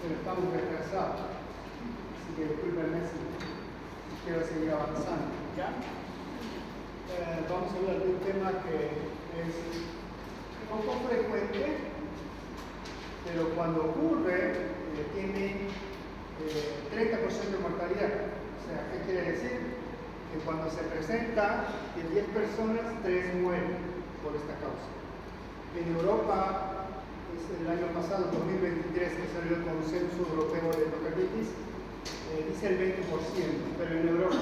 pero estamos retrasados. Así que discúlpenme si quiero seguir avanzando. ¿Ya? Vamos a hablar de un tema que es poco frecuente, pero cuando ocurre tiene 30% de mortalidad. O sea, ¿qué quiere decir? Que cuando se presenta, de 10 personas, 3 mueren por esta causa. En Europa, el año pasado, 2023, que salió el Consenso Europeo de Endocarditis, dice el 20%, pero en Europa,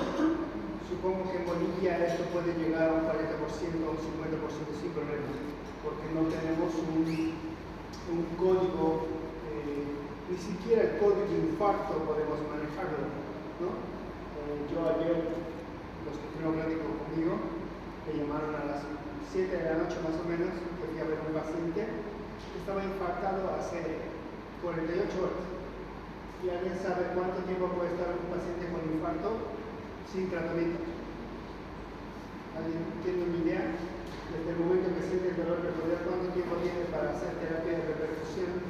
supongo que en Bolivia esto puede llegar a un 40% o un 50% sin problema, porque no tenemos un código, ni siquiera el código de infarto podemos manejarlo, ¿no? Yo ayer, los que fueron médicos conmigo, me llamaron a las 7 de la noche más o menos, que fui a ver a un paciente que estaba infartado hace 48 horas. ¿Y alguien sabe cuánto tiempo puede estar un paciente con infarto sin tratamiento? ¿Alguien tiene una idea? Desde el momento que siente el dolor recordar cuánto tiempo tiene para hacer terapia de reperfusión,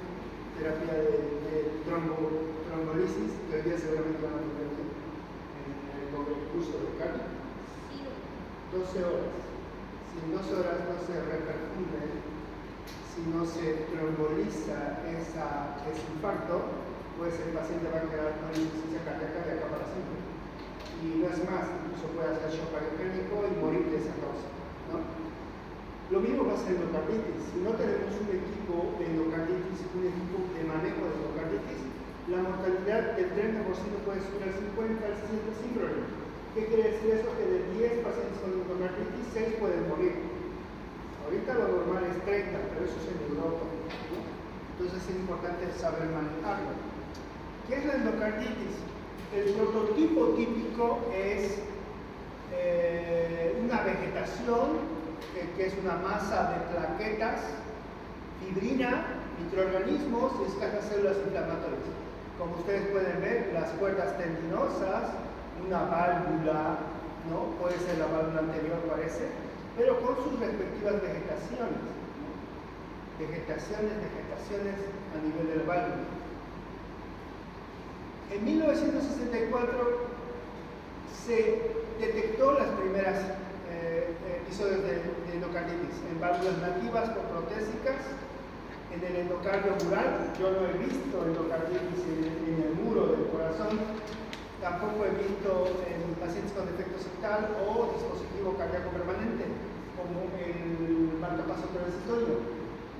terapia de trombolisis, que hoy día seguramente van a tener en el curso de cardio. 12 horas. Si en 12 horas no se reperfunde, si no se tromboliza ese infarto, pues el paciente va a quedar con insuficiencia cardíaca de acá para siempre. Y no es más, incluso puede hacer shock cardíaco y morir de esa causa, ¿no? Lo mismo pasa en endocarditis. Si no tenemos un equipo de endocarditis, un equipo de manejo de endocarditis, la mortalidad del 30% puede subir al 50, al 60 sin problema. ¿Qué quiere decir eso? Que de 10 pacientes con endocarditis, 6 pueden morir. Ahorita lo normal es 30, pero eso es en Europa, ¿no? Entonces es importante saber manejarlo. ¿Qué es la endocarditis? El prototipo típico es una vegetación que es una masa de plaquetas, fibrina, microorganismos y escasas células inflamatorias. Como ustedes pueden ver, las cuerdas tendinosas, una válvula, ¿no? Puede ser la válvula anterior, parece, pero con sus respectivas vegetaciones, ¿no? Vegetaciones a nivel del válvula. En 1964 se detectó las primeras episodios de endocarditis en válvulas nativas con protésicas, en el endocardio mural. Yo no he visto endocarditis en el muro del corazón, tampoco he visto en pacientes con defecto septal o dispositivo cardíaco permanente, como el marcapaso transitorio,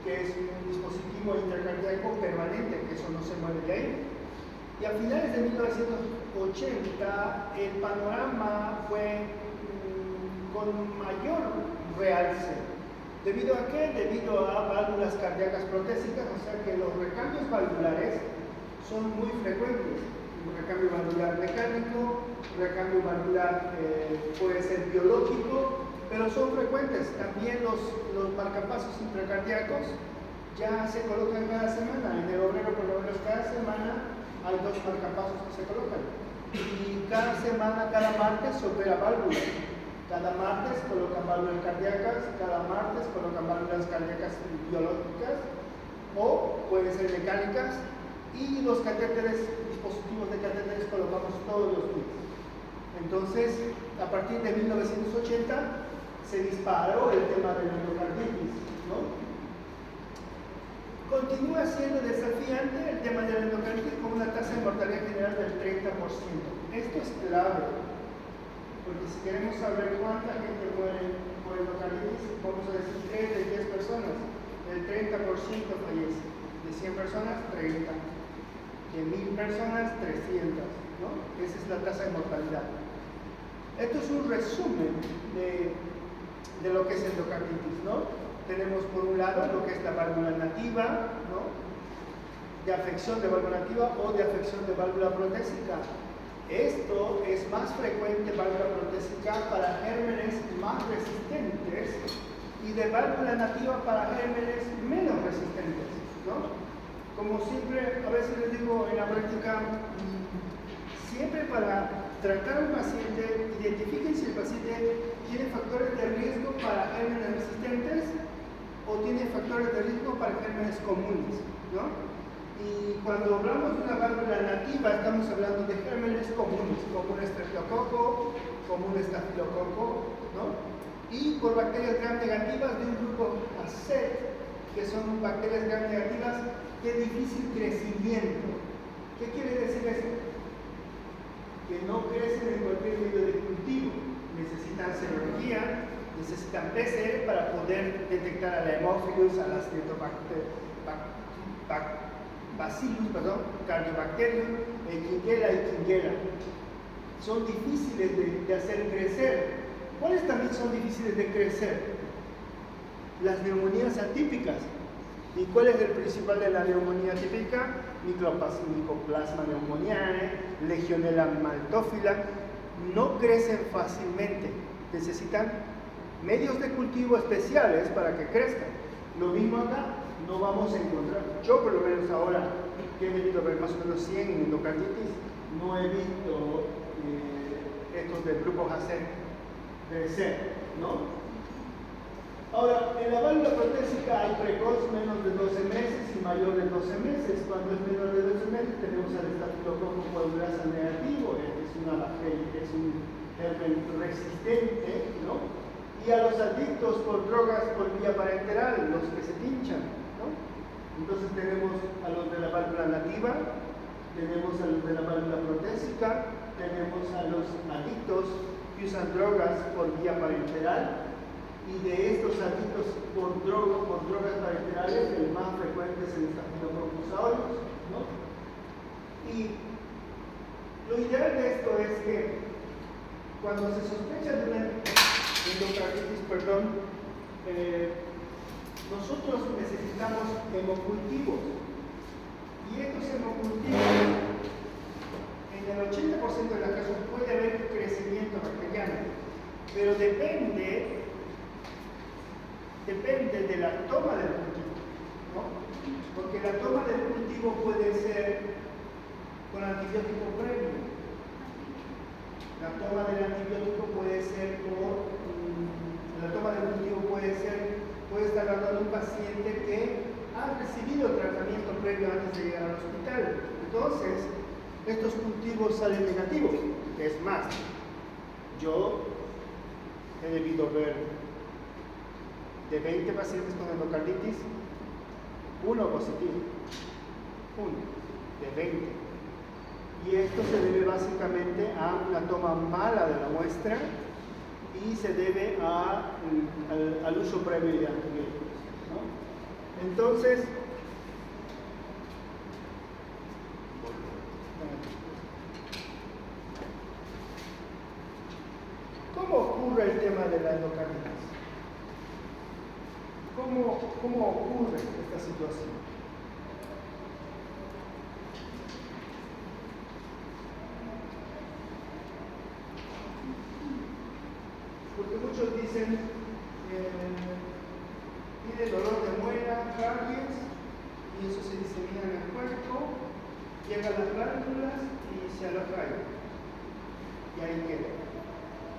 que es un dispositivo intercardíaco permanente, que eso no se mueve de ahí. Y a finales de 1980 el panorama fue con mayor realce. ¿Debido a qué? Debido a válvulas cardíacas protésicas, o sea que los recambios valvulares son muy frecuentes. Un recambio valvular mecánico, un recambio valvular puede ser biológico, pero son frecuentes. También los marcapasos intracardíacos ya se colocan cada semana. En el obrero, por lo menos cada semana, hay 2 marcapasos que se colocan. Y cada semana, cada martes, se opera válvula. Cada martes colocan válvulas cardíacas, cada martes colocan válvulas cardíacas biológicas o pueden ser mecánicas, y los catéteres, dispositivos de catéteres colocamos todos los días. Entonces, a partir de 1980 se disparó el tema de la endocarditis, ¿no? Continúa siendo desafiante el tema de la endocarditis con una tasa de mortalidad general del 30%. Esto es clave, porque si queremos saber cuánta gente muere por endocarditis, vamos a decir 3 de 10 personas, el 30% fallece. De 100 personas, 30. De 1000 personas, 300, ¿no? Esa es la tasa de mortalidad. Esto es un resumen de lo que es endocarditis, ¿no? Tenemos por un lado lo que es la válvula nativa, ¿no? De afección de válvula nativa o de afección de válvula protésica. Esto es más frecuente, válvula protésica, para gérmenes más resistentes y de válvula nativa para gérmenes menos resistentes, ¿no? Como siempre, a veces les digo en la práctica, siempre para tratar a un paciente, identifiquen si el paciente tiene factores de riesgo para gérmenes resistentes o tiene factores de riesgo para gérmenes comunes, ¿no? Y cuando hablamos de una válvula nativa, estamos hablando de gérmenes comunes, como un estreptococo, como un estafilococo, ¿no? Y por bacterias gram negativas de un grupo AC, que son bacterias gram negativas de difícil crecimiento. ¿Qué quiere decir eso? Que no crecen en cualquier medio de cultivo. Necesitan serología, necesitan PCR para poder detectar a la Haemophilus, a la Bacillus, Cardiobacterium, Echingella y Shigella. Son difíciles de hacer crecer. ¿Cuáles también son difíciles de crecer? Las neumonías atípicas. ¿Y cuál es el principal de la neumonía atípica? Mycoplasma pneumoniae, Legionella maltófila. No crecen fácilmente. Necesitan medios de cultivo especiales para que crezcan. Lo mismo acá, no vamos a encontrar. Yo por lo menos ahora, que he debido ver más o menos 100 endocarditis, no he visto estos del grupo AC crecer, ¿no? Ahora, en la válvula protésica hay precoz menos de 12 meses y mayor de 12 meses. Cuando es menor de 12 meses tenemos al estafilococo coagulasa negativo, es una bacteria, es un germen resistente, ¿no? Y a los adictos por drogas por vía parenteral, los que se pinchan, ¿no? Entonces tenemos a los de la válvula nativa, tenemos a los de la válvula protésica, tenemos a los adictos que usan drogas por vía parenteral. Y de estos adictos por drogas parenterales, el más frecuente es el Staphylococcus aureus, ¿no? Y lo ideal de esto es que cuando se sospecha de una endocarditis, nosotros necesitamos hemocultivos. Y estos hemocultivos, en el 80% de los casos puede haber crecimiento bacteriano, pero depende de la toma del cultivo, ¿no? Porque la toma del cultivo puede ser con antibiótico previo. La toma del antibiótico puede ser la toma del cultivo puede estar hablando de un paciente que ha recibido tratamiento previo antes de llegar al hospital. Entonces, estos cultivos salen negativos. Es más, yo he debido ver de 20 pacientes con endocarditis, uno positivo, uno de 20. Y esto se debe básicamente a una toma mala de la muestra y se debe al uso previo de antibióticos, ¿no? Entonces, ¿cómo ocurre el tema de la endocarditis? ¿Cómo ocurre esta situación? Porque muchos dicen, tiene dolor de muela, caries, y eso se disemina en el cuerpo, llega a las glándulas y se aloja ahí. Y ahí queda.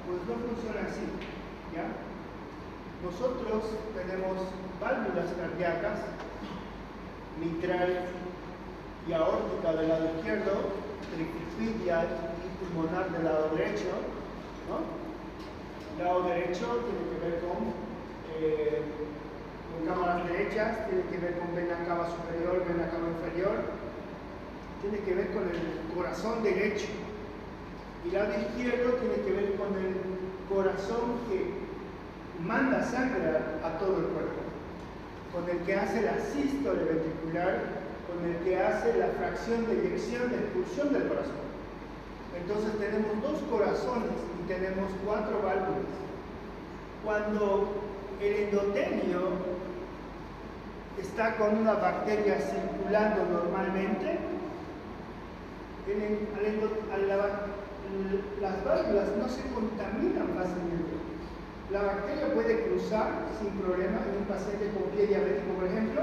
Pues no funciona así, ¿ya? Nosotros tenemos válvulas cardíacas, mitral y aórtica del lado izquierdo, tricuspidia y pulmonar del lado derecho, ¿no? El lado derecho tiene que ver con cámaras derechas, tiene que ver con vena cava superior, vena cava inferior, tiene que ver con el corazón derecho. Y el lado izquierdo tiene que ver con el corazón que manda sangre a todo el cuerpo, con el que hace la sístole ventricular, con el que hace la fracción de eyección, de expulsión del corazón. Entonces tenemos dos corazones y tenemos 4 válvulas. Cuando el endotelio está con una bacteria circulando normalmente, las válvulas no se contaminan fácilmente. La bacteria puede cruzar sin problema en un paciente con pie diabético, por ejemplo.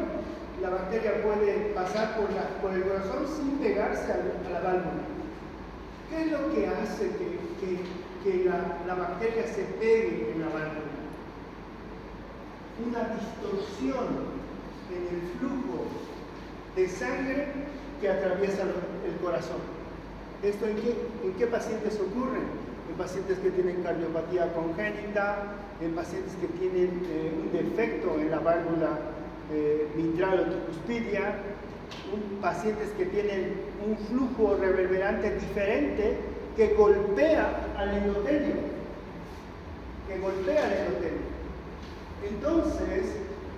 La bacteria puede pasar por el corazón sin pegarse a la válvula. ¿Qué es lo que hace que la bacteria se pegue en la válvula? Una distorsión en el flujo de sangre que atraviesa el corazón. ¿Esto en qué pacientes ocurre? En pacientes que tienen cardiopatía congénita, en pacientes que tienen un defecto en la válvula mitral o tricuspidia, pacientes que tienen un flujo reverberante diferente que golpea al endotelio. Entonces,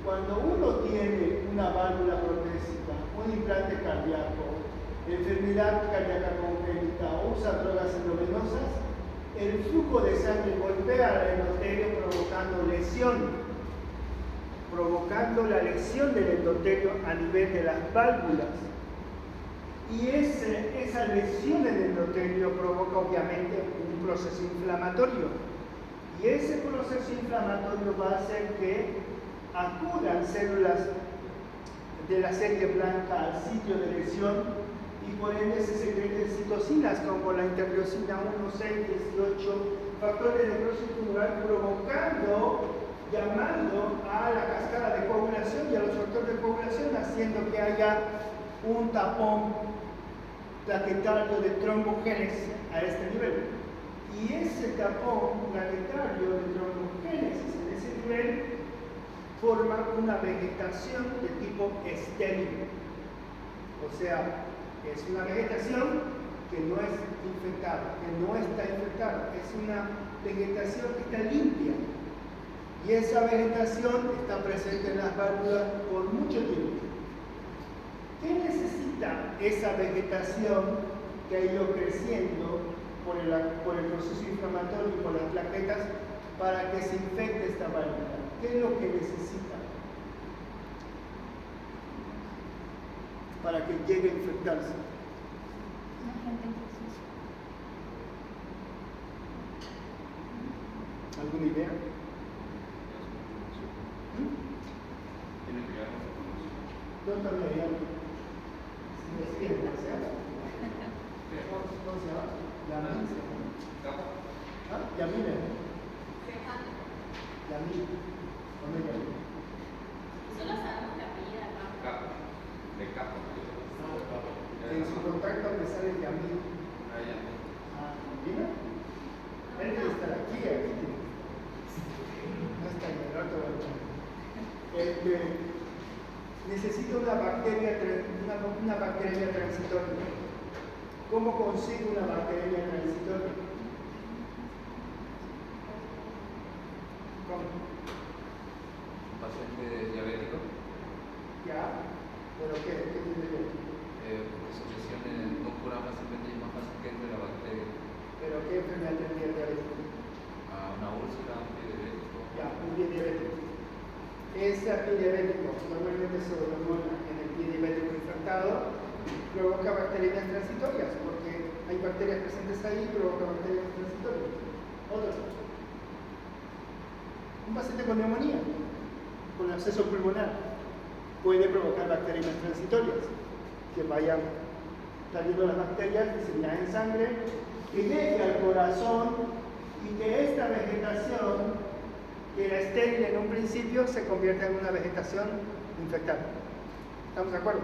cuando uno tiene una válvula protésica, un implante cardíaco, enfermedad cardíaca congénita o usa drogas endovenosas, el flujo de sangre golpea al endotelio provocando la lesión del endotelio a nivel de las válvulas. Y esa lesión del endotelio provoca obviamente un proceso inflamatorio. Y ese proceso inflamatorio va a hacer que acudan células de la serie blanca al sitio de lesión y por ende se secreten citocinas como la interleucina 1, 6, 18, factores de necrosis tumoral llamando a la cascada de coagulación y a los factores de coagulación, haciendo que haya un tapón plaquetario de trombogénesis a este nivel. Y ese tapón planetario de trombogénesis en ese nivel forma una vegetación de tipo estéril. O sea, es una vegetación que no es infectada, que no está infectada. Es una vegetación que está limpia. Y esa vegetación está presente en las válvulas por mucho tiempo. ¿Qué necesita esa vegetación que ha ido creciendo por el proceso inflamatorio y por las plaquetas para que se infecte esta válvula? ¿Qué es lo que necesita para que llegue a infectarse? ¿Alguna idea? ¿Dónde está mi idea? ¿Cómo se llama? Yamin. ¿Ah? Yamin. Yamin. ¿Dónde es Yamin? Solo sabemos la apellida acá. De capa. En su contacto me sale Yamin. Ah, ¿mira? Él debe estar aquí. No está en el otro. Necesita una bacteria transitoria. ¿Cómo consigo una bacteria transitoria? ¿Cómo? Un paciente diabético, ¿Ya? ¿Pero qué tiene que ver? porque su lesión no cura fácilmente y es más fácil que entre la bacteria. ¿Pero qué enfermedad tendría el diabético? Una úlcera, un pie diabético. Ya, un pie diabético. Ese pie diabético normalmente se denomina en el pie diabético infectado, provoca bacterias transitorias, porque hay bacterias presentes ahí y provoca bacterias transitorias. Otra cosa. Un paciente con neumonía, con absceso pulmonar, puede provocar bacterias transitorias, que vayan saliendo las bacterias, diseminadas en sangre, que llegue al corazón y que esta vegetación, que era estéril en un principio, se convierta en una vegetación infectada. ¿Estamos de acuerdo?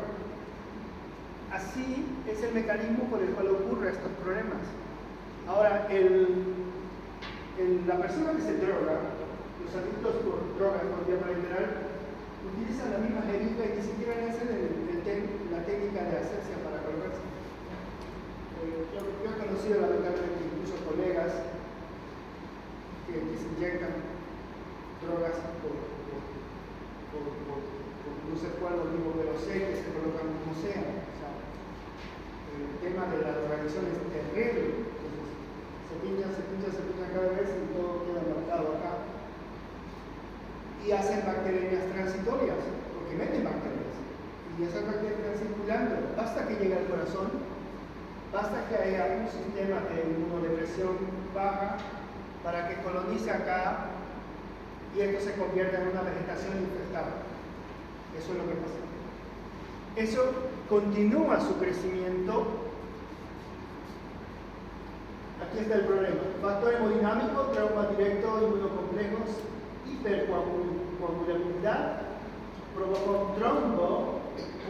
Así es el mecanismo por el cual ocurren estos problemas. Ahora, la persona que se droga, los adictos por drogas por vía parenteral, utilizan la misma jeringa y ni siquiera le hacen la técnica de asepsia para colocarse. Yo he conocido lamentablemente incluso colegas que se inyectan drogas por no sé cuál motivo, pero sé que se colocan como sea. O sea, el tema de la drogadicción es terrible. Entonces, se pincha cada vez y todo queda marcado acá. Y hacen bacterias transitorias, porque meten bacterias. Y esas bacterias están circulando. Basta que llegue al corazón, basta que haya un sistema de inmunodepresión baja para que colonice acá y esto se convierta en una vegetación infectada. Eso es lo que pasa. Eso continúa su crecimiento. Aquí está el problema. Factor hemodinámico, trauma directo, inmunocomplejos, hipercoagulabilidad, provoca un trombo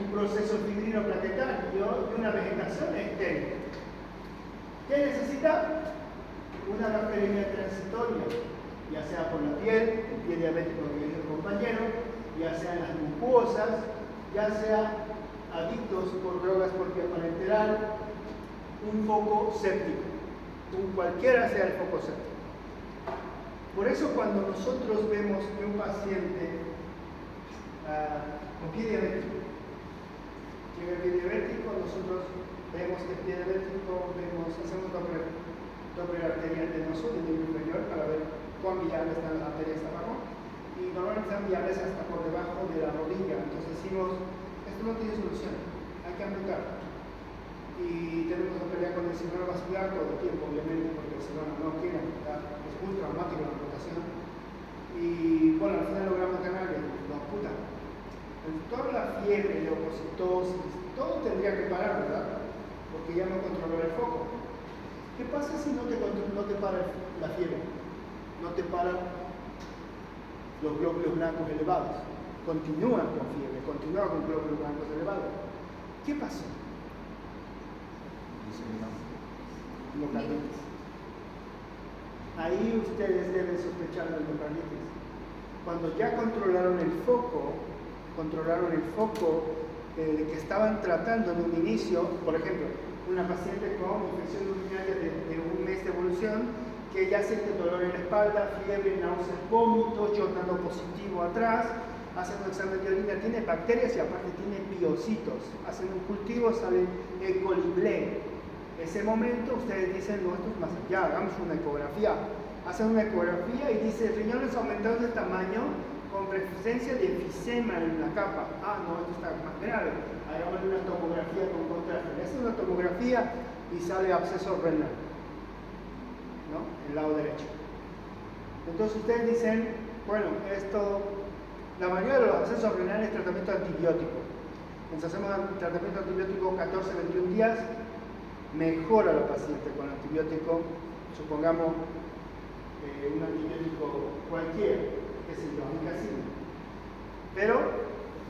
un proceso fibrino-plaquetario y una vegetación estéril. ¿Qué necesita? Una bacteriemia transitoria, ya sea por la piel, el pie diabético que dice el compañero, ya sea en las mucosas, ya sea adictos por drogas por vía parenteral, un foco séptico, cualquiera sea el foco séptico. Por eso cuando nosotros vemos que un paciente con pie diabético llega el pie diabético, nosotros vemos que el pie diabético, hacemos doble arterial de nosotros, de inferior, para ver cuán viables están las arterias abajo, y normalmente están viables hasta por debajo de la rodilla. Entonces decimos, esto no tiene solución, hay que amputar. Y tenemos que pelear con el cirujano vascular todo el tiempo, obviamente, porque el cirujano no quiere amputar, es muy traumático la amputación. Y bueno, al final logramos ganar, lo amputan. Toda la fiebre, leucocitosis, todo tendría que parar, ¿verdad? Porque ya no controló el foco. ¿Qué pasa si no te para la fiebre? No te paran los glóbulos blancos elevados. Continúan con fiebre, continúan con glóbulos blancos elevados. ¿Qué pasó? Endocarditis. Ahí ustedes deben sospechar de endocarditis. Cuando ya controlaron el foco que estaban tratando en un inicio, por ejemplo, una paciente con infección urinaria de un mes de evolución, que ya siente dolor en la espalda, fiebre, náuseas, vómitos, yo dando positivo atrás, hacen un examen de orina, tiene bacterias y aparte tiene biocitos, hacen un cultivo, sale E. coli. Ese momento ustedes dicen, no, esto es más allá, hagamos una ecografía. Hacen una ecografía y dice, riñones aumentados de tamaño con presencia de enfisema en la capa. Ah, no, esto está más grave. Hagamos una tomografía con contraste. Hacen una tomografía y sale absceso renal, ¿no? El lado derecho. Entonces ustedes dicen, bueno, la mayoría de los abscesos renales es tratamiento antibiótico. Entonces hacemos un tratamiento antibiótico 14-21 días, mejora la paciente con antibiótico, supongamos un antibiótico cualquiera, qué sé yo, amoxicilina. Pero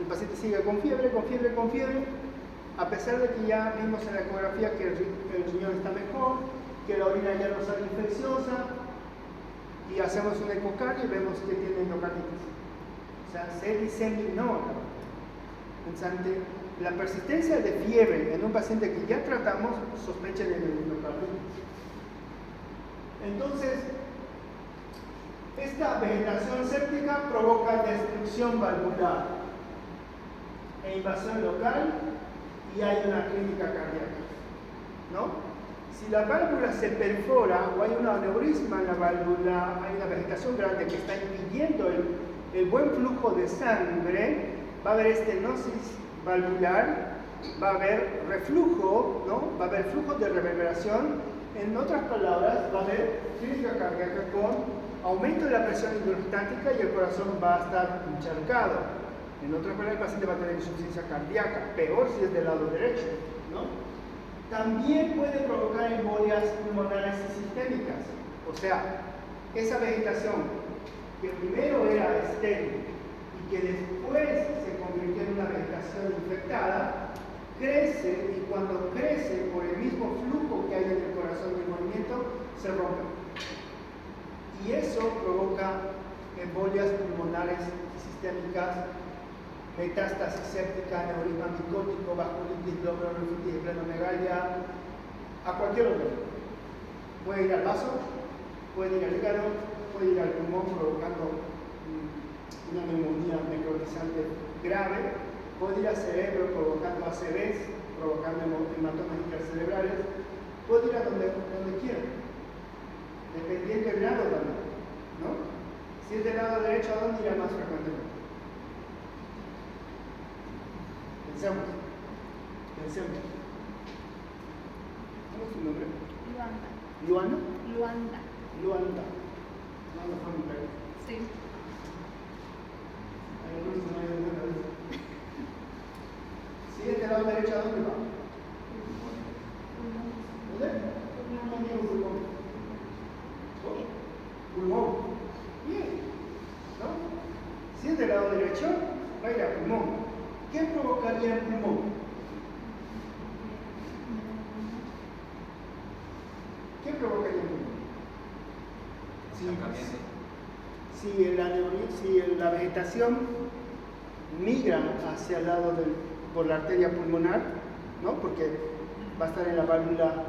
el paciente sigue con fiebre, a pesar de que ya vimos en la ecografía que el riñón está mejor, que la orina ya no sale infecciosa, y hacemos un ecocardio y vemos que tiene endocarditis. O sea, se diseminó la persistencia de fiebre en un paciente que ya tratamos, sospechen de endocarditis. Entonces, esta vegetación séptica provoca destrucción valvular e invasión local y hay una clínica cardíaca, ¿no? Si la válvula se perfora o hay un aneurisma en la válvula, hay una vegetación grande que está impidiendo el buen flujo de sangre, va a haber estenosis valvular, va a haber reflujo, ¿no? Va a haber flujo de reverberación. En otras palabras, va a haber clínica cardíaca con aumento de la presión hidrostática y el corazón va a estar encharcado. En otras palabras, el paciente va a tener insuficiencia cardíaca, peor si es del lado derecho, ¿no? También puede provocar embolias pulmonares y sistémicas. O sea, esa vegetación que primero era estéril y que después se convirtió en una vegetación infectada, crece y cuando crece por el mismo flujo que hay en el corazón y el movimiento, se rompe. Y eso provoca embolias pulmonares y sistémicas, metástasis séptica, aneurisma micótico, vasculitis, glomerulonefritis, esplenomegalia, a cualquier órgano. Puede ir al vaso, puede ir al hígado, puede ir al pulmón provocando una neumonía necrotizante grave, puede ir al cerebro provocando ACVs, provocando hematomas intercerebrales, puede ir a donde quiera, dependiendo del lado también, ¿no? Si es del lado derecho, ¿a dónde irá más frecuentemente? Pensemos. ¿Cómo es tu nombre? Luanda. ¿Luana? Luanda. Luanda. Luanda fue mi país. Sí. Hay algunos que no hay ninguna de esas. Si es del lado derecho, ¿a dónde va? ¿Dónde? Pulmón. Pulmón. Bien. ¿No? Si es del lado derecho, va a ir a pulmón. ¿Qué provocaría el pulmón? ¿Qué provocaría el pulmón? Si la vegetación migra hacia el lado por la arteria pulmonar, ¿no? Porque va a estar en la válvula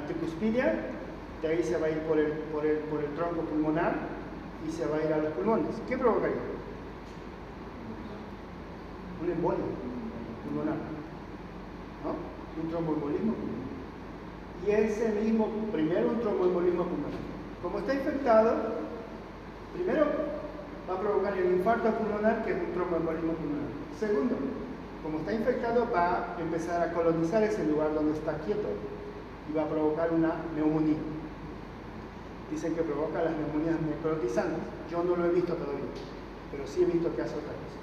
tricuspidia, de ahí se va a ir por el tronco pulmonar y se va a ir a los pulmones. ¿Qué provocaría? Un embolio pulmonar, ¿no? Un tromboembolismo pulmonar. Y ese mismo, primero un tromboembolismo pulmonar. Como está infectado, primero va a provocar el infarto pulmonar, que es un tromboembolismo pulmonar. Segundo, como está infectado, va a empezar a colonizar ese lugar donde está quieto y va a provocar una neumonía. Dicen que provoca las neumonías necrotizantes. Yo no lo he visto todavía, pero sí he visto que hace otra cosa.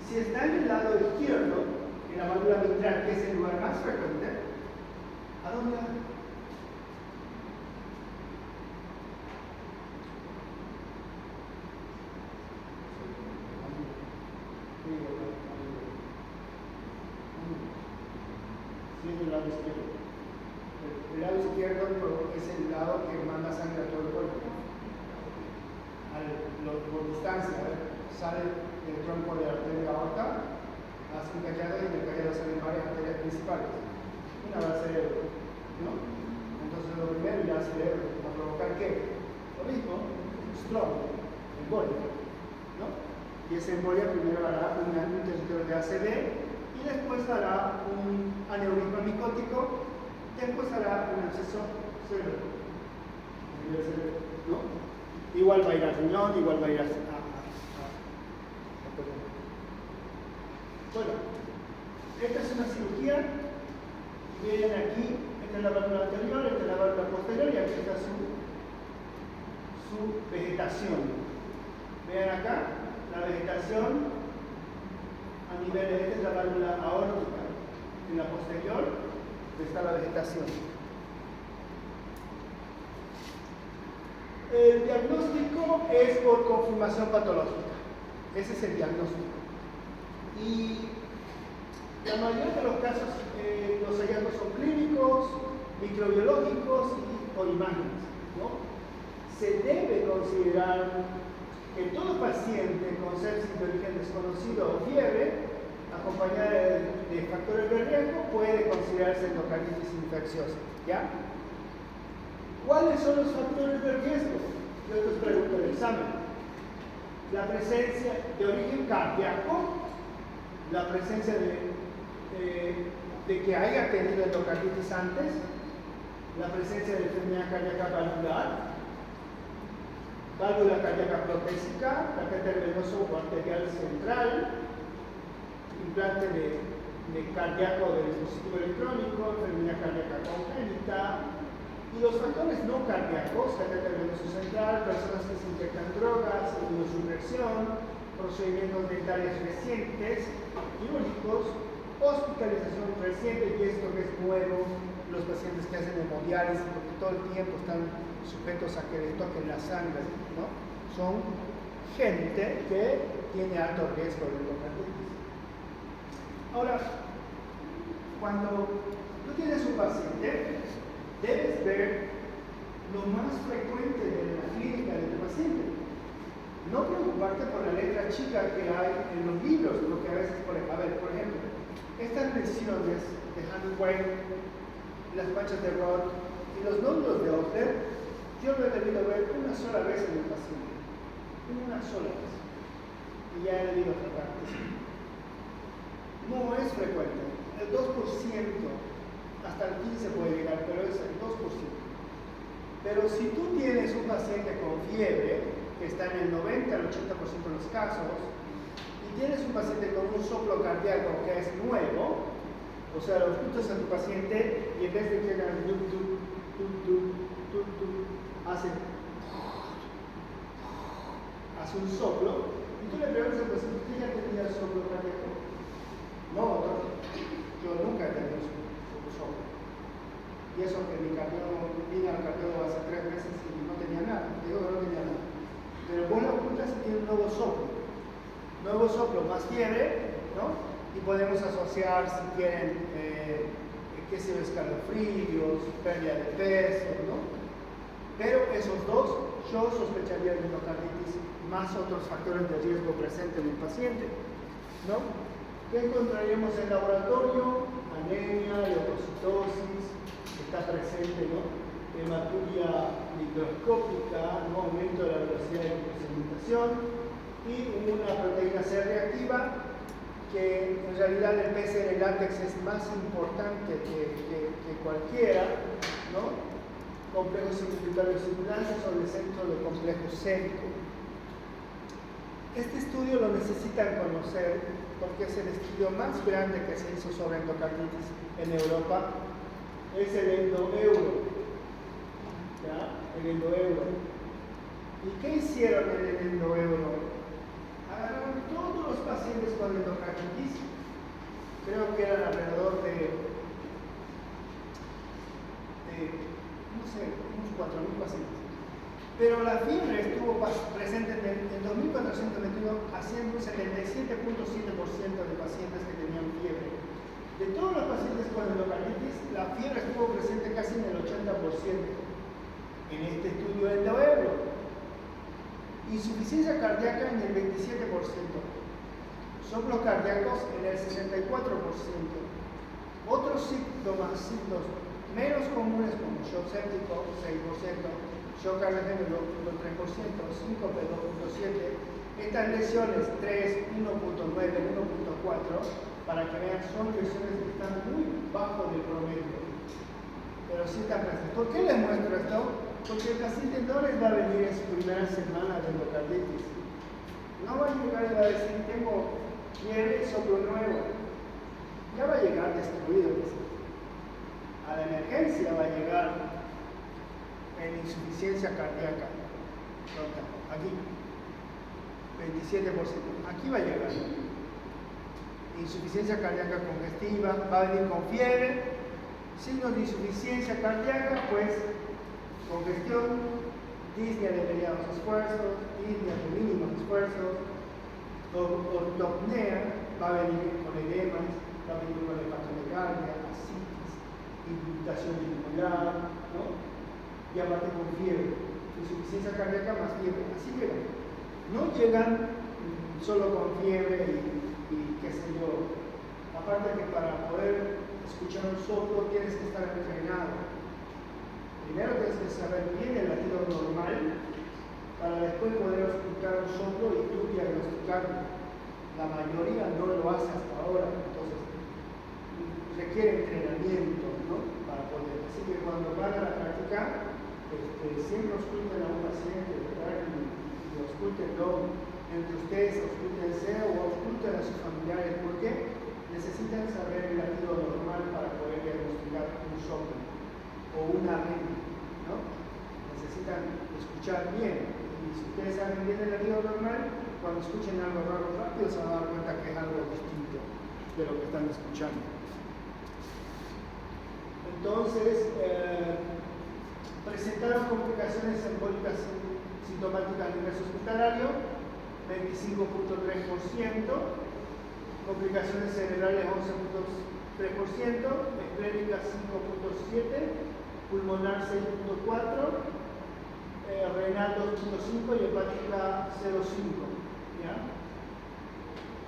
Si está en el lado izquierdo, en la válvula mitral, que es el lugar más frecuente, ¿a dónde va? Sí, es el lado izquierdo. El lado izquierdo es el lado que manda sangre a todo el cuerpo. Por distancia, sale del tronco de la arteria aorta, hace un callado y en el callado salen varias arterias principales. Una va al cerebro, ¿no? Entonces lo primero irá al cerebro, ¿a provocar qué? Lo mismo, stroke, embolia, ¿no? Y esa embolia primero hará un territorio de ACV y después hará un aneurisma micótico, después hará un absceso cerebral, ¿no? Igual va a ir al riñón, igual va a ir a bueno, esta es una cirugía. Miren aquí, esta es la válvula anterior, esta es la válvula posterior y aquí está su vegetación. Vean acá, la vegetación a nivel, esta es la válvula aórtica. En la posterior está la vegetación. El diagnóstico es por confirmación patológica. Ese es el diagnóstico. Y la mayoría de los casos, los hallazgos son clínicos, microbiológicos y por imágenes, ¿no? Se debe considerar que todo paciente con sepsis de origen desconocido o fiebre, acompañada de factores de riesgo, puede considerarse endocarditis infecciosa, ¿ya? ¿Cuáles son los factores de riesgo? Yo te pregunto en el examen. La presencia de origen cardíaco, la presencia de que haya tenido endocarditis antes, la presencia de enfermedad cardíaca valvular, válvula cardíaca protésica, catéter venoso o arterial central, implante de cardíaco del dispositivo electrónico, enfermedad cardíaca congénita, y los factores no cardíacos, catéter venoso central, personas que se inyectan drogas, inmunosupresión, procedimientos dentales recientes, quirúrgicos, hospitalización reciente, y esto que es nuevo, los pacientes que hacen hemodiálisis, porque todo el tiempo están sujetos a que les toquen la sangre, ¿no? Son gente que tiene alto riesgo de endocarditis. Ahora, cuando tú tienes un paciente, debes ver lo más frecuente de la clínica de tu paciente. No preocuparte por la letra chica que hay en los libros, porque a veces, por ejemplo, estas lesiones de Hemingway, las manchas de Roth y los nódulos de Oster, yo lo he debido ver una sola vez en el paciente. Una sola vez. Y ya he debido tratar. No es frecuente. El 2%, hasta el 15% puede llegar, pero es el 2%. Pero si tú tienes un paciente con fiebre, que está en el 90 al 80% de los casos, y tienes un paciente con un soplo cardíaco que es nuevo, o sea, lo escuchas a tu paciente y en vez de que hagan hace un soplo, y tú le preguntas al paciente, ¿usted ya tenía soplo cardíaco? No, doctor, yo nunca he tenido soplo. Y eso que vine al cardiólogo hace 3 meses y no tenía nada, digo que no tenía nada. Pero vos lo ocultas y tiene un nuevo soplo más fiebre, ¿no? Y podemos asociar, si quieren, qué sé yo, escalofríos, pérdida de peso, ¿no? Pero esos dos, yo sospecharía de endocarditis más otros factores de riesgo presentes en el paciente, ¿no? ¿Qué encontraríamos en laboratorio? Anemia, leucocitosis, está presente, ¿no? Hematuria microscópica, ¿no? Aumento de la velocidad de microsegmentación y una proteína C reactiva, que en realidad el PCR látex es más importante que cualquiera, ¿no? Complejos simultáneos circulares sobre el centro del complejo sérico. Este estudio lo necesitan conocer porque es el estudio más grande que se hizo sobre endocarditis en Europa. Es el ENDO-EURO. ¿Ya? El ENDO-EURO. ¿Y qué hicieron en el ENDO-EURO? Agarraron todos los pacientes con endocarditis, creo que eran alrededor de no sé, unos 4.000 pacientes. Pero la fiebre estuvo presente en 2.421, haciendo un 77.7% de pacientes que tenían fiebre. De todos los pacientes con endocarditis, la fiebre estuvo presente casi en el 80% en este estudio ENDO-EURO. Insuficiencia cardíaca en el 27%, soplos cardíacos en el 64%. Otros síntomas menos comunes como shock séptico, 6%, shock cardíaco 3%, síncope 2.7%, estas lesiones 3, 1.9, 1.4, para que vean, son lesiones que están muy bajo del promedio, pero sí están presentes. ¿Por qué les muestro esto? Porque el paciente no les va a venir en su primera semana de endocarditis. No va a llegar y va a decir, tengo fiebre, soplo nuevo. Ya va a llegar destruido. A la emergencia va a llegar en insuficiencia cardíaca. Aquí, 27%. Aquí va a llegar. Insuficiencia cardíaca congestiva, va a venir con fiebre, signos de insuficiencia cardíaca, pues congestión, disnea de medianos esfuerzos, disnea de mínimos esfuerzos, ortopnea, va a venir con edemas, va a venir con hepatomegalia, ascitis, indutación vincular, ¿no? Y aparte con fiebre, insuficiencia cardíaca más fiebre, así llegan. No llegan solo con fiebre y qué sé yo. Aparte que para poder escuchar un soplo tienes que estar entrenado. Primero tienes que saber bien el latido normal para después poder escuchar un soplo y tú diagnosticarlo. La mayoría no lo hace hasta ahora, entonces requiere entrenamiento, ¿no? Para poder. Así que cuando van a la práctica, siempre ausculten a un paciente, ¿verdad? Y auscultenlo entre ustedes, auscultense o ausculten a sus familiares, porque necesitan saber el latido normal para poder diagnosticar un soplo o una arritmia, ¿no? Necesitan escuchar bien. Y si ustedes saben bien el latido normal, cuando escuchen algo raro rápido se van a dar cuenta que es algo distinto de lo que están escuchando. Entonces, presentaron complicaciones embólicas sintomáticas a nivel hospitalario, 25.3%, complicaciones cerebrales 11.3%, esplénicas 5.7%, pulmonar 6.4%, renal 2.5% y hepática 0.5%. ¿Ya?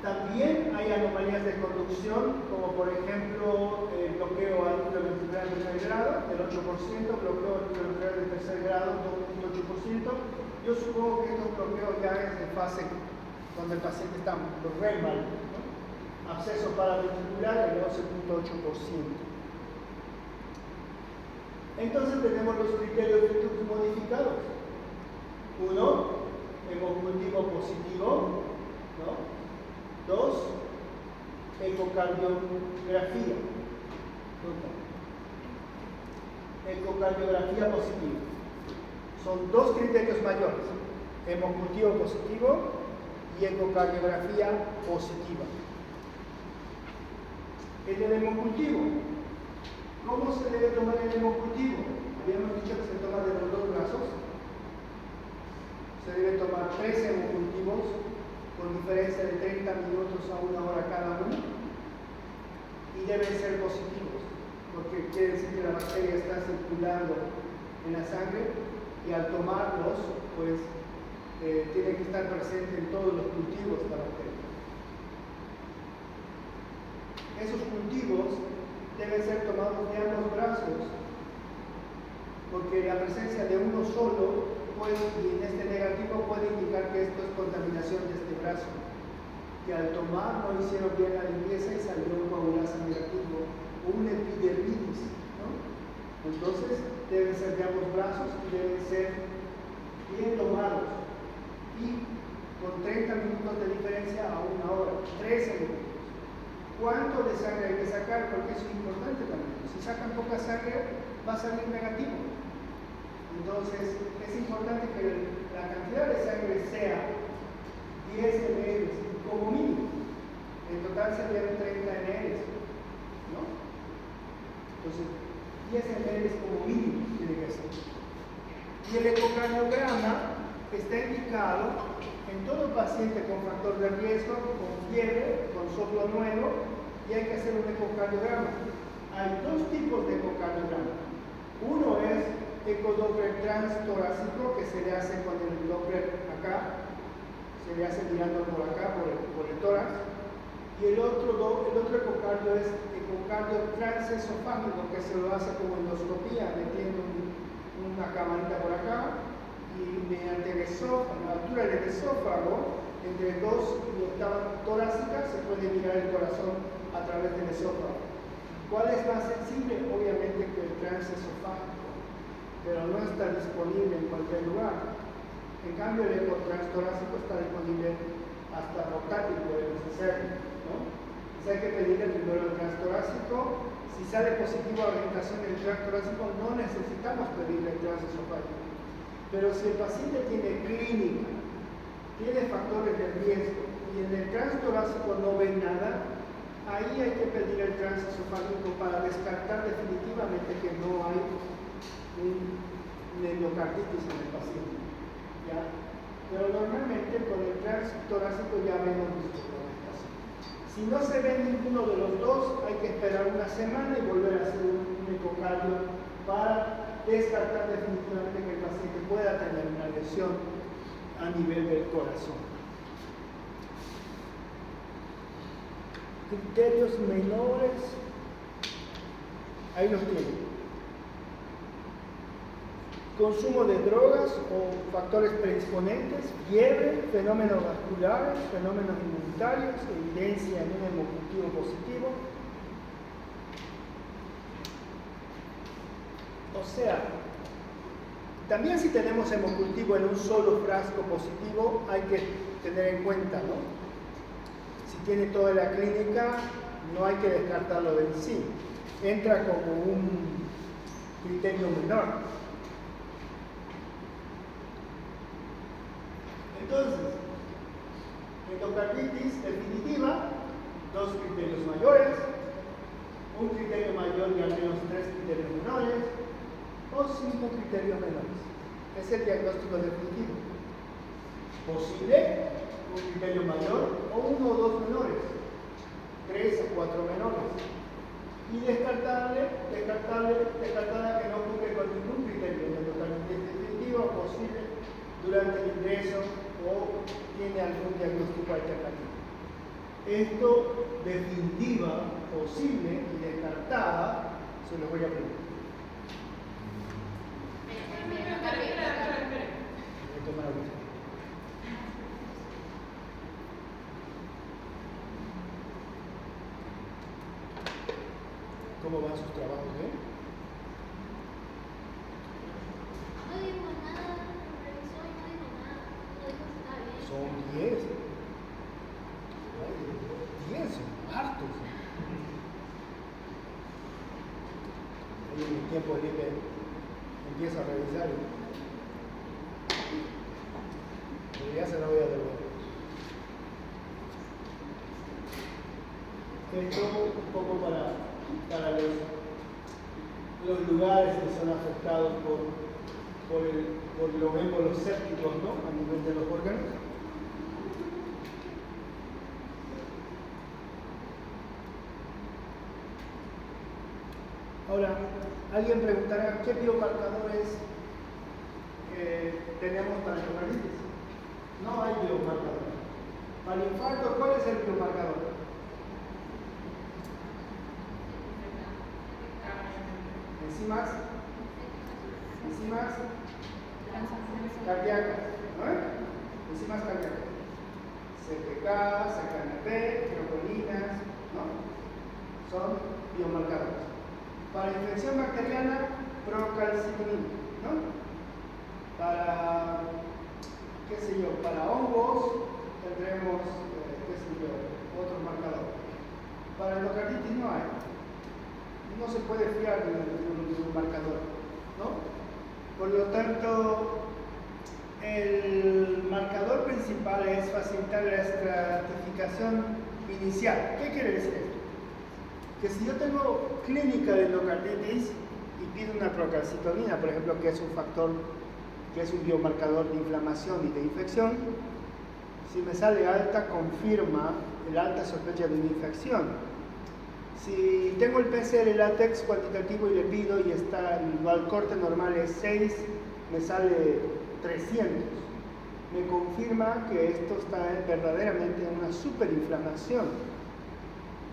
También hay anomalías de conducción, como por ejemplo el bloqueo auriculoventricular de primer grado, del 8%, bloqueo auriculoventricular de tercer grado, 2.8%. Yo supongo que estos bloqueos ya es de fase donde el paciente está re mal, ¿no? Absceso paraventricular, el 11.8%. Entonces tenemos los criterios de TUC modificados. Uno, hemocultivo positivo, ¿no? Dos, ecocardiografía. Ecocardiografía positiva. Son dos criterios mayores: hemocultivo positivo y ecocardiografía positiva. El hemocultivo. ¿Cómo se debe tomar el hemocultivo? Habíamos dicho que se toma de los dos brazos. Se debe tomar 3 hemocultivos con diferencia de 30 minutos a 1 hora cada uno. y deben ser positivos, porque quiere decir que la bacteria está circulando en la sangre y al tomarlos, pues tiene que estar presente en todos los cultivos de la bacteria. Esos cultivos deben ser tomados de ambos brazos, porque la presencia de uno solo y en este negativo puede indicar que esto es contaminación de este brazo, que al tomar no hicieron bien la limpieza y salió un coagulasa negativo o un epidermidis, ¿no? Entonces deben ser de ambos brazos y deben ser bien tomados y con 30 minutos de diferencia a 1 hora, 13 minutos. ¿Cuánto de sangre hay que sacar? Porque eso es importante también. Si sacan poca sangre, va a salir negativo. Entonces, es importante que la cantidad de sangre sea 10 ml como mínimo. En total serían 30 ml, ¿no? Entonces, 10 ml como mínimo tiene que ser. Y el ecocardiograma está indicado en todo paciente con factor de riesgo, con fiebre, con soplo nuevo, y hay que hacer un ecocardiograma. Hay dos tipos de ecocardiograma. Uno es ecodoppler transtorácico, que se le hace con el doppler acá, se le hace mirando por acá, por el tórax, y el otro ecocardio es ecocardio transesofágico, que se lo hace como endoscopía, metiendo una camarita por acá, y mediante el esófago, a la altura del esófago, entre 2 y octava torácica, se puede mirar el corazón a través del esófago. ¿Cuál es más sensible? Obviamente que el transesofágico, pero no está disponible en cualquier lugar. En cambio, el ecotrastorácico está disponible hasta portátil, podemos hacer, ¿no? Entonces hay que pedirle primero el transtorácico. Si sale positivo a orientación del transtorácico, no necesitamos pedirle el transesofágico. Pero si el paciente tiene clínica, tiene factores de riesgo y en el transtorácico no ven nada, ahí hay que pedir el transesofágico para descartar definitivamente que no hay un endocarditis en el paciente, ¿ya? Pero normalmente con el transtorácico ya vemos visto la medicación. Si no se ve ninguno de los dos, hay que esperar una semana y volver a hacer un ecocardio para descartar definitivamente que el paciente pueda tener una lesión a nivel del corazón. Criterios menores, ahí los tienen. Consumo de drogas o factores predisponentes, fiebre, fenómenos vasculares, fenómenos inmunitarios, evidencia en un hemocultivo positivo. O sea, también si tenemos hemocultivo en un solo frasco positivo, hay que tener en cuenta, ¿no? Si tiene toda la clínica, no hay que descartarlo de en sí. Entra como un criterio menor. Entonces, endocarditis definitiva, 2 criterios mayores, un criterio mayor y al menos 3 criterios menores, o 5 criterios menores. Es el diagnóstico definitivo. Posible, un criterio mayor, o 1 o 2 menores, 3 o 4 menores. Y descartable que no cumple con ningún criterio de endocarditis definitiva o posible durante el ingreso o tiene algún diagnóstico alternativo. Esto, definitiva, posible y descartada, se los voy a preguntar. ¿Cómo van sus trabajos, No dijo nada, revisó y no dijo nada. No dijo si estaba bien. Son 10. 10, son hartos. Ahí en mi tiempo libre empiezo a revisar. Pero ya se lo voy a devolver. Esto un poco para los lugares que son afectados por los émbolos sépticos, ¿no? A nivel de los órganos. Ahora, alguien preguntará, ¿qué biomarcadores tenemos para el endocarditis? No hay biomarcador. Para el infarto, ¿cuál es el biomarcador? Enzimas cardíacas, ¿no? Enzimas cardíacas. CPK, CKMP, trombolinas, ¿no? Son biomarcadores. Para infección bacteriana, procalcitonina, ¿no? Para, qué sé yo, para hongos tendremos, qué sé yo, otros marcadores. Para endocarditis no hay. No se puede fiar de un marcador, ¿no? Por lo tanto, el marcador principal es facilitar la estratificación inicial. ¿Qué quiere decir esto? Que si yo tengo clínica de endocarditis y pido una procalcitonina, por ejemplo, que es un factor, que es un biomarcador de inflamación y de infección, si me sale alta, confirma el alta sospecha de una infección. Si tengo el PCR látex cuantitativo y le pido y está el corte normal es 6, me sale 300. Me confirma que esto está verdaderamente en una superinflamación.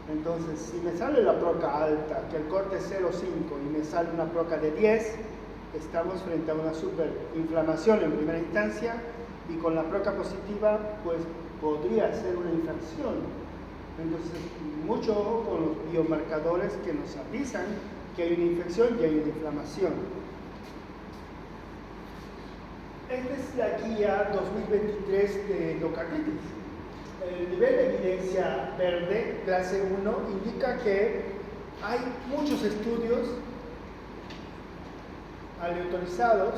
Entonces, si me sale la proca alta, que el corte es 0,5 y me sale una proca de 10, estamos frente a una superinflamación en primera instancia y con la proca positiva, pues podría ser una infección. Entonces, mucho ojo con los biomarcadores que nos avisan que hay una infección y hay una inflamación. Esta es la guía 2023 de endocarditis. El nivel de evidencia verde, clase 1, indica que hay muchos estudios aleatorizados,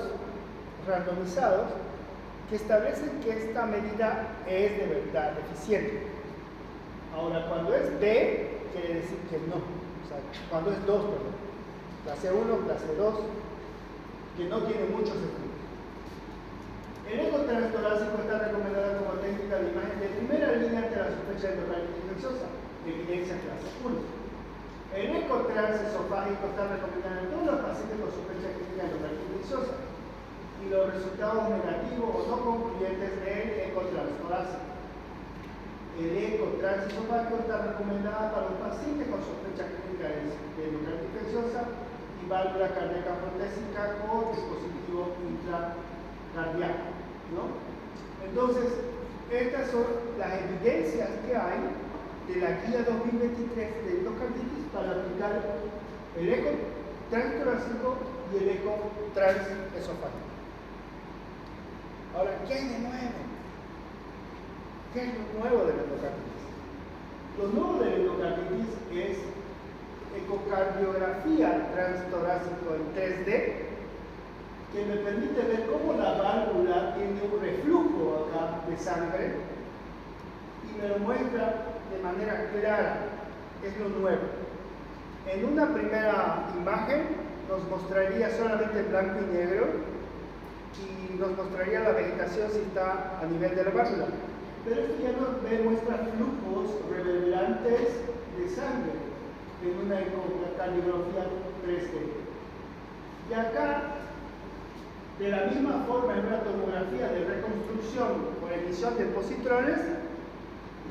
randomizados, que establecen que esta medida es de verdad eficiente. Ahora, cuando es B, quiere decir que no. O sea, cuando es 2, perdón. Clase 1, clase 2, que no tiene muchos estudios. El eco transtorácico está recomendado como técnica de imagen de primera línea ante la sospecha de endocarditis infecciosa, evidencia clase 1. El eco transesofágico está recomendado en todos los pacientes con sospecha clínica de endocarditis infecciosa y los resultados negativos o no concluyentes del eco transtorácico. El eco transesofágico está recomendada para los pacientes con sospecha clínica de endocarditis infecciosa y válvula cardíaca protésica con dispositivo intracardíaco, ¿no? Entonces, estas son las evidencias que hay de la guía 2023 de endocarditis para aplicar el eco transtorácico y el eco transesofágico. Ahora, ¿qué hay de nuevo? ¿Qué es lo nuevo de la endocarditis? Lo nuevo de la endocarditis es ecocardiografía transtorácico en 3D, que me permite ver cómo la válvula tiene un reflujo acá de sangre y me lo muestra de manera clara. Es lo nuevo. En una primera imagen nos mostraría solamente blanco y negro y nos mostraría la vegetación si está a nivel de la válvula. Pero esto ya nos muestra flujos reverberantes de sangre en una ecocardiografía 3D. Y acá, de la misma forma, en una tomografía de reconstrucción por emisión de positrones,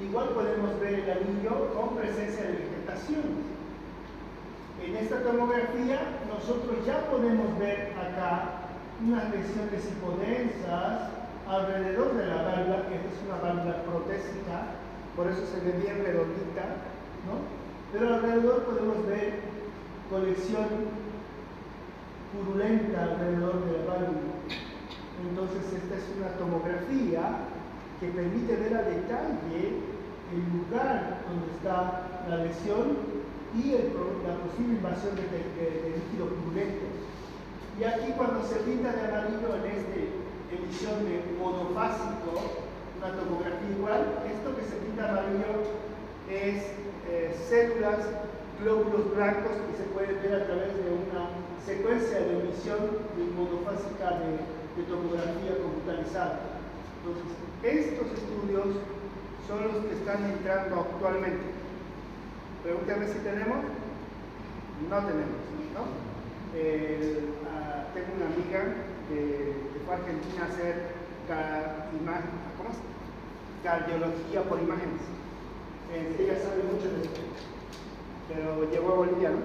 igual podemos ver el anillo con presencia de vegetación. En esta tomografía nosotros ya podemos ver acá unas lesiones hipodensas alrededor de la válvula, que esta es una válvula protésica, por eso se ve bien redondita, ¿no? Pero alrededor podemos ver colección purulenta alrededor de la válvula. Entonces esta es una tomografía que permite ver a detalle el lugar donde está la lesión y la posible invasión de líquido purulento. Y aquí cuando se pinta de amarillo en esta emisión de monofásico, una tomografía igual, esto que se pinta amarillo es células, glóbulos blancos que se pueden ver a través de una secuencia de emisión monofásica de tomografía computarizada. Entonces, estos estudios son los que están entrando actualmente. Pregúntame si tenemos. No tenemos, ¿no? Tengo una amiga que fue a Argentina a hacer cardiología por imágenes. Ella sabe mucho de esto, pero llegó a Bolivia, ¿no?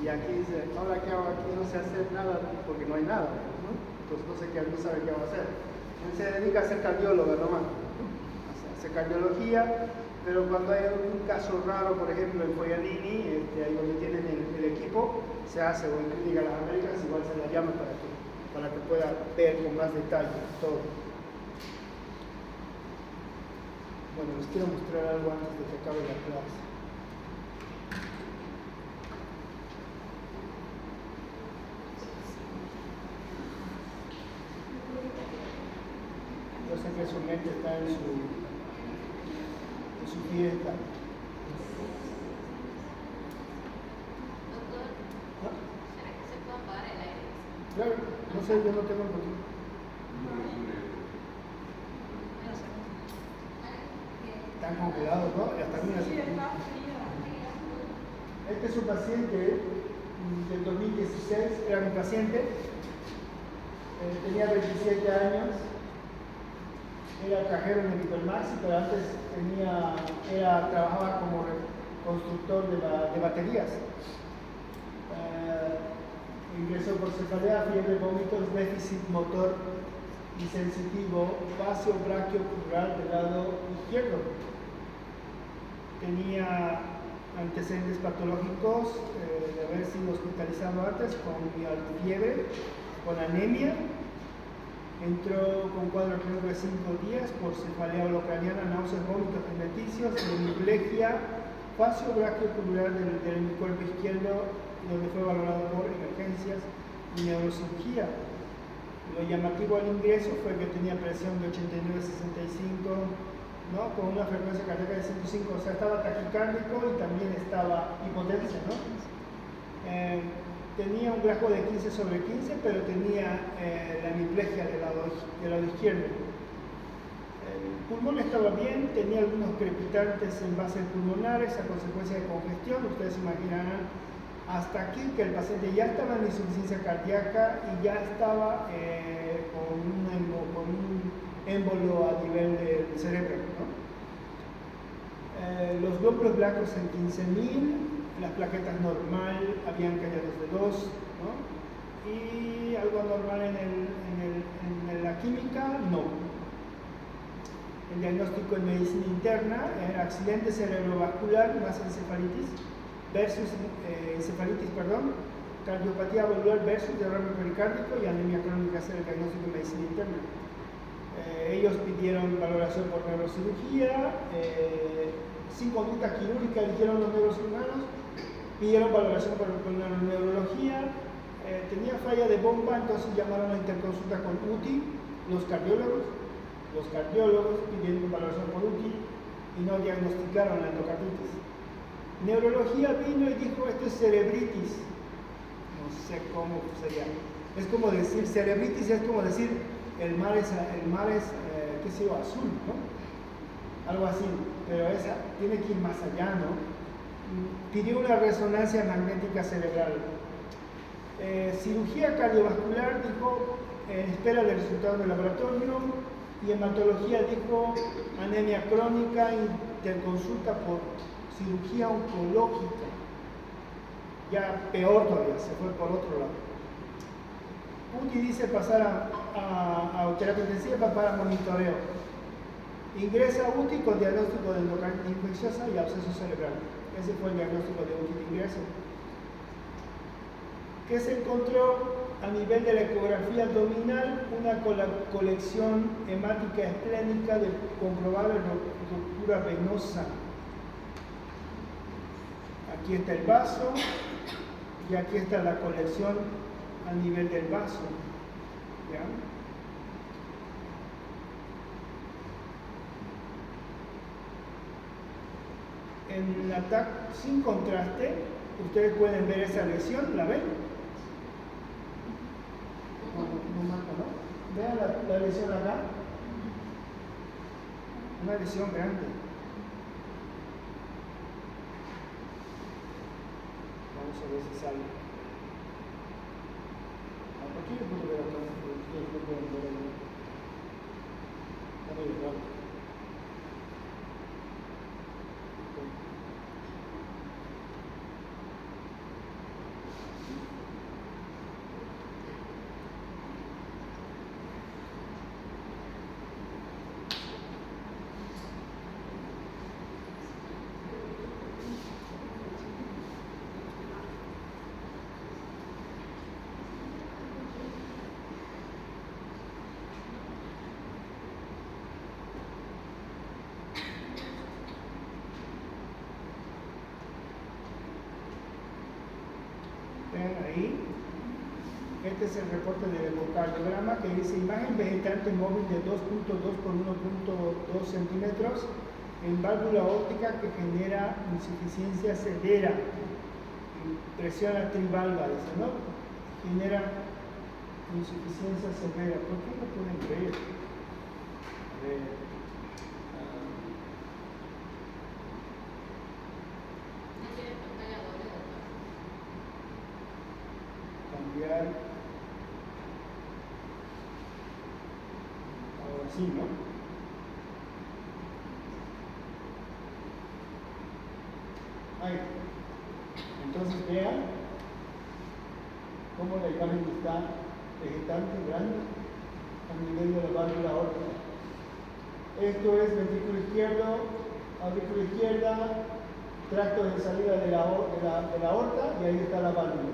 Y aquí dice, ahora qué hago aquí, no sé hacer nada porque no hay nada, ¿no? Entonces no sé qué, no sabe qué va a hacer. Él se dedica a ser cardiólogo nomás, hace cardiología, pero cuando hay un caso raro, por ejemplo en Foglianini, ahí donde tienen el equipo, se hace, o en Clínica Las Américas, igual se la llama para que pueda ver con más detalle todo. Bueno, les quiero mostrar algo antes de que acabe la clase. Yo sé que su mente está en su fiesta. Doctor, ¿Ah? ¿será que se puede apagar el aire? Claro, no sé, yo no tengo control. Están congelados, ¿no? Y hasta mí así. Este es un paciente del 2016, era mi paciente, tenía 27 años, era cajero en el Hipermax, pero antes trabajaba como constructor de baterías. Ingresó por cefalea, fiebre, vómitos, déficit motor y sensitivo, fascio brachiocrural del lado izquierdo. Tenía antecedentes patológicos de haber sido hospitalizado antes con fiebre, con anemia. Entró con cuadro clínico de 5 días por cefalea holocraniana, náuseas, vómitos repeticios, hemiplegia, fascio brachiocrural del cuerpo izquierdo, donde fue valorado por emergencias y neurocirugía. Lo llamativo al ingreso fue que tenía presión de 89-65, ¿no? Con una frecuencia cardíaca de 105, o sea, estaba taquicárdico y también estaba hipotensa, ¿no? Tenía un grafo de 15/15, pero tenía la hemiplegia del lado izquierdo. El pulmón estaba bien, tenía algunos crepitantes en bases pulmonares a consecuencia de congestión. Ustedes imaginarán hasta aquí que el paciente ya estaba en insuficiencia cardíaca y ya estaba con un émbolo a nivel del cerebro, ¿no? Los glóbulos blancos en 15.000, las plaquetas normal, habían caídos de 2, ¿no? Y algo anormal en la química, no. El diagnóstico en medicina interna era accidente cerebrovascular más encefalitis versus cardiopatía valvular versus derrame pericárdico y anemia crónica, ese era el diagnóstico en medicina interna. Ellos pidieron valoración por neurocirugía, sin conducta quirúrgica eligieron los neurocirujanos, pidieron valoración por neurología, tenía falla de bomba, entonces llamaron a interconsulta con UTI, los cardiólogos pidieron valoración por UTI y no diagnosticaron la endocarditis. Neurología vino y dijo, esto es cerebritis, no sé cómo sería, es como decir, cerebritis es como decir, el mar es qué sé yo, azul, ¿no? Algo así, pero esa tiene que ir más allá, ¿no? Pidió una resonancia magnética cerebral. Cirugía cardiovascular, dijo, espera del resultado del laboratorio, y hematología dijo, anemia crónica, interconsulta por cirugía oncológica. Ya peor todavía, se fue por otro lado. UTI dice pasar a terapia intensiva para monitoreo. Ingresa a UTI con diagnóstico de endocarditis infecciosa y absceso cerebral. Ese fue el diagnóstico de UTI de ingreso. ¿Qué se encontró a nivel de la ecografía abdominal? Una colección hemática esplénica de comprobable ruptura venosa. Aquí está el vaso y aquí está la colección a nivel del vaso. ¿Ya? En la TAC sin contraste, ustedes pueden ver esa lesión, ¿la ven? No marca, ¿no? Vean la lesión acá. Una lesión grande. a ver si sale. Aquí lo puedo ver acá, porque ustedes lo pueden ver ahí. Está medio raro. Ahí, este es el reporte del ecocardiograma que dice imagen vegetante móvil de 2.2 por 1.2 centímetros en válvula óptica que genera insuficiencia severa, presión arterial, ¿no? Genera insuficiencia severa. ¿Por qué no pueden creer? A ver. Cambiar. Ahora sí, ¿no? Ahí. Entonces vean cómo la imagen está vegetante grande a nivel de la válvula aórtica. Esto es ventrículo izquierdo, aurícula izquierda, tracto de salida de la aorta y ahí está la válvula.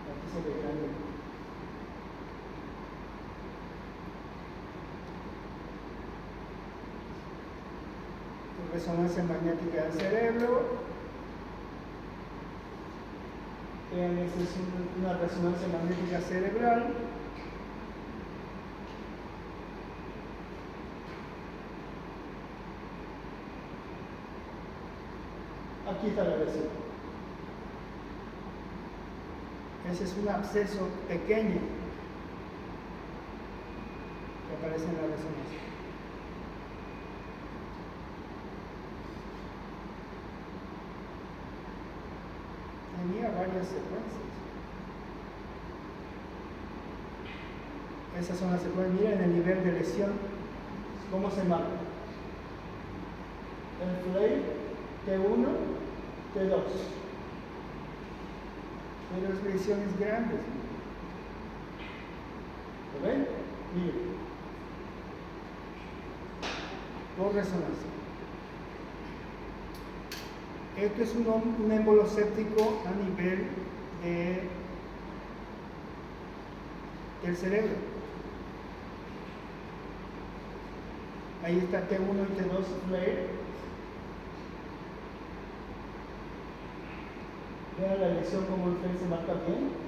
Aquí se ve grande. Resonancia magnética del cerebro. Vean, esta es una resonancia magnética cerebral. Aquí está la lesión. Ese es un absceso pequeño que aparece en la resonancia. Tenía varias secuencias. Esas son las secuencias. Miren el nivel de lesión, cómo se marca. El flare T1, T2. Pero es lesiones grandes. ¿Lo ven? Miren. Por resonancia. Esto es un émbolo séptico a nivel del cerebro. Ahí está T1 y T2 flare. Vean la lesión como el flare se marca bien.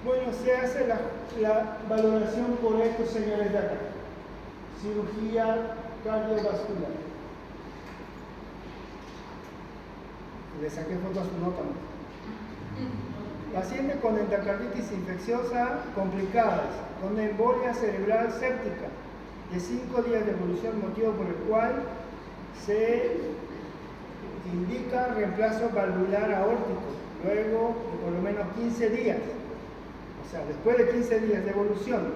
Bueno, se hace la valoración por estos señores de acá. Cirugía cardiovascular. Le saqué foto a su nota. Paciente con endocarditis infecciosa complicadas, con embolia cerebral séptica, de 5 días de evolución, motivo por el cual se indica reemplazo valvular aórtico, luego de por lo menos 15 días. O sea, después de 15 días de evolución,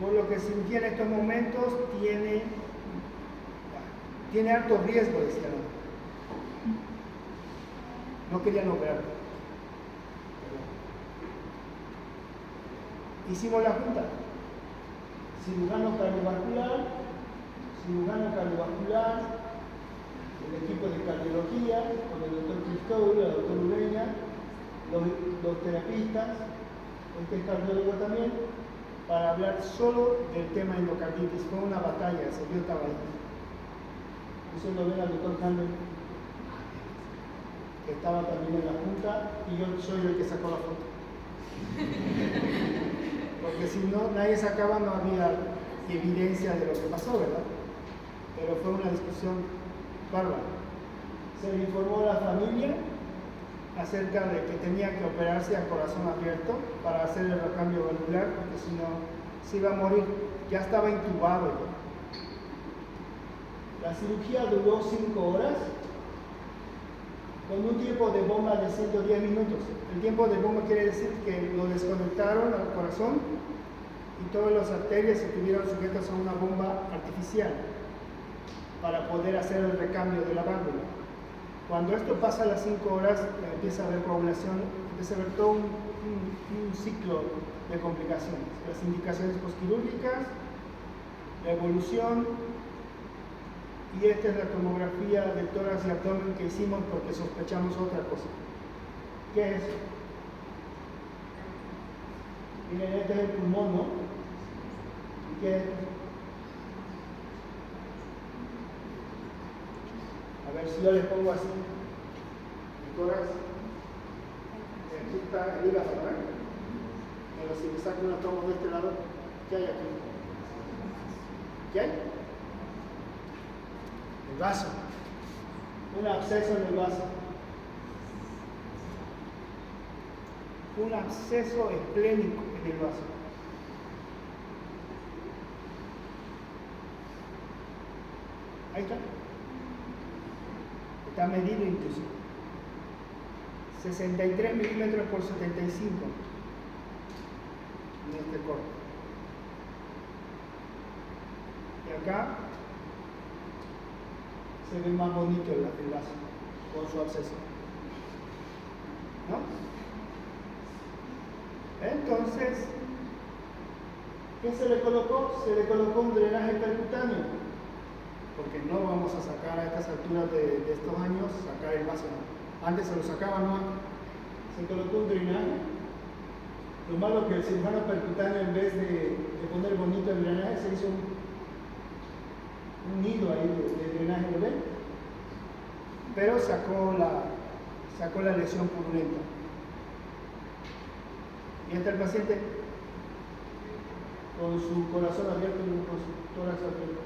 por lo que cirugía en estos momentos tiene alto riesgo de estar. No querían operar. Hicimos la junta. Cirujano cardiovascular, el equipo de cardiología, con el doctor Cristóbal, el doctor Ureña, los terapistas, este es cardiólogo también, para hablar solo del tema endocarditis. Fue una batalla, el señor estaba ahí. Eso lo ven al doctor Campbell, que estaba también en la junta, y yo soy el que sacó la foto. Porque si no, nadie sacaba, no había evidencia de lo que pasó, ¿verdad? Pero fue una discusión bárbara. Se le informó a la familia acerca de que tenía que operarse a corazón abierto para hacer el recambio valvular, porque si no, se iba a morir. Ya estaba intubado ya. La cirugía duró 5 horas con un tiempo de bomba de 110 minutos. El tiempo de bomba quiere decir que lo desconectaron al corazón y todas las arterias estuvieron sujetas a una bomba artificial para poder hacer el recambio de la válvula. Cuando esto pasa a las 5 horas, empieza a haber coagulación, empieza a haber todo un ciclo de complicaciones. Las indicaciones postquirúrgicas, la evolución, y esta es la tomografía de tórax y abdomen que hicimos porque sospechamos otra cosa. ¿Qué es? Miren, este es el pulmón, ¿no? ¿Y qué es? A ver si yo les pongo así. El tórax. Aquí está el hígado, ¿verdad? Pero si me saco una toma de este lado, ¿qué hay aquí? ¿Qué hay? El vaso. Un absceso en el vaso. Un absceso esplénico en el vaso. Ahí está. Está medido incluso. 63 milímetros por 75 en este corte. Y acá se ve más bonito el vaso con su absceso, ¿no? Entonces, ¿qué se le colocó? Se le colocó un drenaje percutáneo, porque no vamos a sacar a estas alturas de estos años, sacar el vaso, ¿no? Antes se lo sacaban, ¿no? Se colocó un drenaje. Lo malo que el cirujano percutáneo, en vez de poner bonito el drenaje, se hizo un nido ahí de drenaje, ¿lo ven? Pero sacó la lesión purulenta. Y está el paciente con su corazón abierto y con su tórax abierto.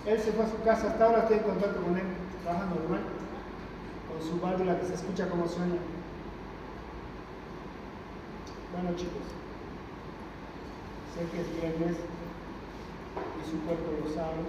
Él se fue a su casa, hasta ahora estoy en contacto con él, trabaja normal, con su válvula que se escucha como suena. Bueno, chicos, sé que es viernes y su cuerpo lo sabe.